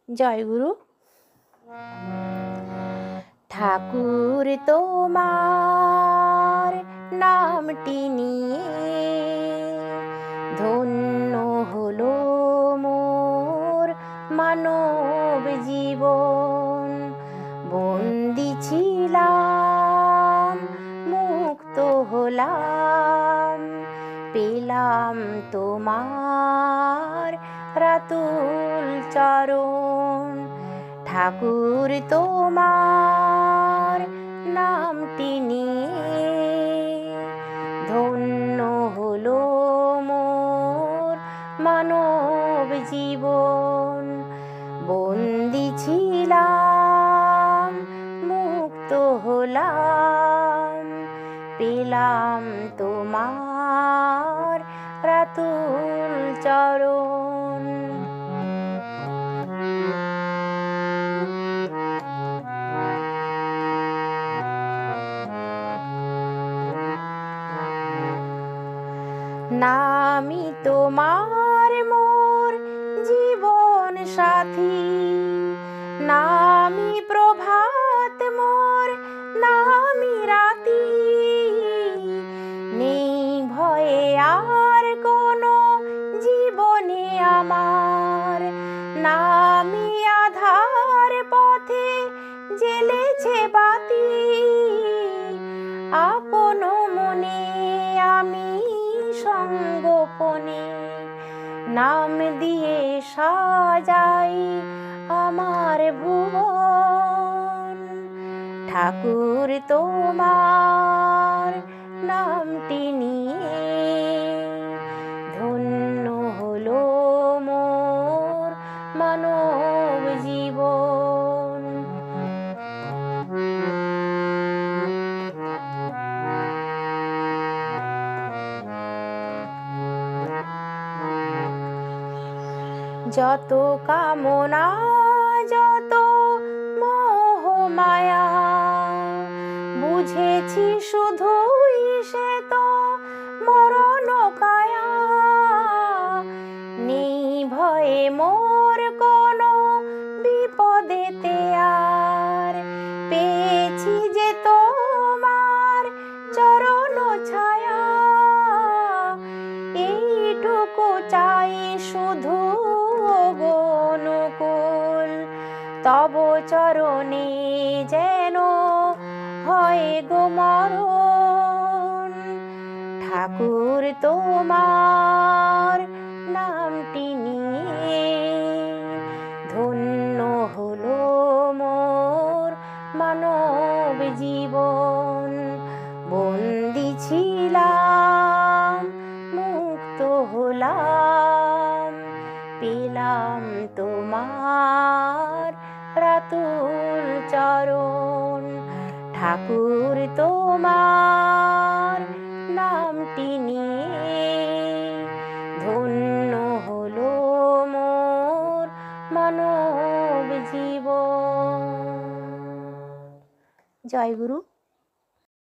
জয়গুরু। ঠাকুর তোমার নামটি নিয়ে ধন্য হলো মোর মানব জীবন। বন্দি ছিলাম, মুক্ত হলাম, পেলাম তোমার রাতুল চরণ। ঠাকুর তোমার নামটি নিয়ে ধন্য হলো মোর মানব জীবন। বন্দি ছিলাম, মুক্ত হলাম, পেলাম তোমার রাতুল চরণ। নামি তোমার মোর জীবন সাথী, নামি প্রভাত মোর, নামি রাতি। নেই ভয়ে আর কোনো জীবনে আমার, নামি আধার পথে জ্বেলেছে বাতি। আপন মনে আমি সঙ্গোপনে নাম দিয়ে সাজাই আমার ভুবন। ঠাকুর তোমার নামটি নিয়ে ধন্য হলো মোর মানব জীবন। যত কামনা, যত মোহ মায়া, বুঝেছি শুধুই সে তো মরণ কায়া। নেই ভয়ে মোর কোনো বিপদেতে আর, পেয়েছি যে তোমার চরণ ছায়া। এইটুকু চাই শুধু অনুকূল, তব চরণে যেন হয় গো মরণ। ঠাকুর তোমার নামটি নিয়ে ধন্য হলো মোর মানব জীবন। বন্দি ছিলাম, মুক্ত হলাম, পেলাম তোমার রাতুল চরণ। ঠাকুর তোমার নামটি নিয়ে ধন্য হলো মোর মানব জীবন। জয় গুরু।